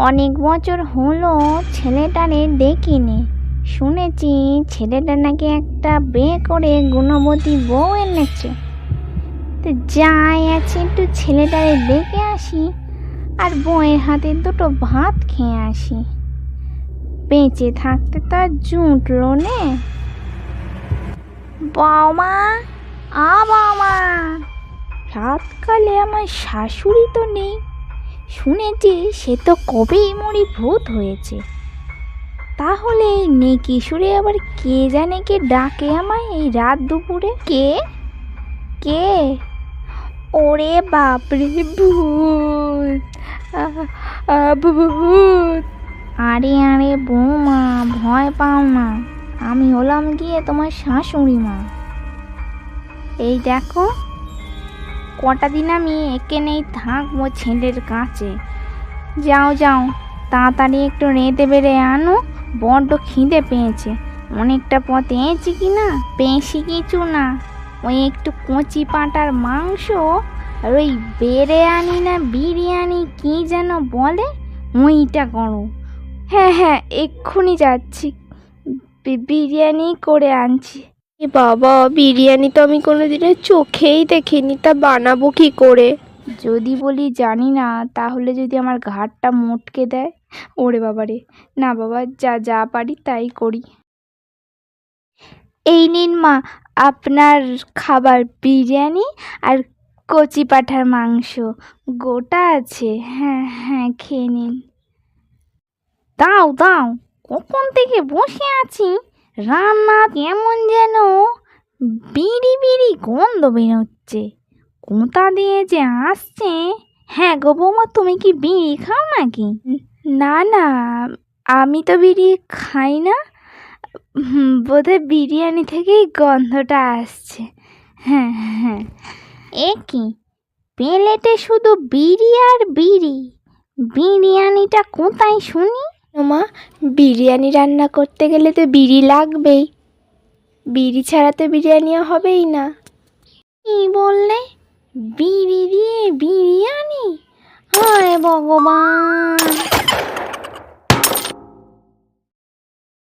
অনেক বছর হলো ছেলেটারে দেখিনি। শুনেছি ছেলেটা নাকি একটা বিয়ে করে গুণবতী বউ এনেছে। তো যাই আছে একটু ছেলেটারে দেখে আসি, আর বউয়ের হাতে দুটো ভাত খেয়ে আসি। বেঁচে থাকতে তো আর জুটলো নে। বৌমা, বৌমা, রাতকালে আমার শাশুড়ি তো নেই। শুনেছি সে তো কবেই মরি ভূত হয়েছে। তাহলে এই নেকি সুরে আবার কে জানে কে ডাকে আমায় এই রাত দুপুরে? কে কে? ওরে বাপরে, ভূত! ভূত! আরে আরে বৌমা, ভয় পাও না, আমি হলাম গিয়ে তোমার শাশুড়ি মা। এই দেখো, কটা দিন আমি এখানেই থাকবো ছেলের কাছে। যাও যাও, তাড়াতাড়ি একটু রেঁধে বেড়ে আনো, বড্ড খিদে পেয়েছে। অনেকটা পথ এনেছি কি না, বেশি কিছু না, ওই একটু কচি পাঁটার মাংস আর ওই বিরিয়ানি না বিরিয়ানি কি যেন বলে, ওইটা করো। হ্যাঁ হ্যাঁ, এক্ষুনি যাচ্ছি, বিরিয়ানি করে আনছি। এ বাবা, বিরিয়ানি তো আমি কোনোদিনও চোখেই দেখিনি, তা বানাবো কি করে? যদি বলি জানি না, তাহলে যদি আমার ঘাড়টা মটকে দেয়। ওরে বাবারে, না বাবা, যা যা পারি তাই করি। এই নিন মা আপনার খাবার, বিরিয়ানি আর কচি পাঁঠার মাংস গোটা আছে। হ্যাঁ হ্যাঁ, খেয়ে নিন। দাও দাও, কখন থেকে বসে আছি, রান্না কেমন যেন বিড়ি বিড়ি গন্ধ বেরোচ্ছে, কোথা দিয়ে যে আসছে। হ্যাঁ গো বৌমা, তুমি কি বিড়ি খাও নাকি? না না, আমি তো বিড়ি খাই না। বোধহয় বিরিয়ানি থেকেই গন্ধটা আসছে। হ্যাঁ হ্যাঁ। এ কি, প্লেটে শুধু বিড়ি আর বিড়ি, বিরিয়ানিটা কোথায় শুনি? মা, বিরিয়ানি রান্না করতে গেলে তো বিড়ি লাগবেই, বিড়ি ছাড়া তো বিরিয়ানিও হবেই না। কি বললে? বিড়ি দিয়ে বিরিয়ানি? হায় ভগবান!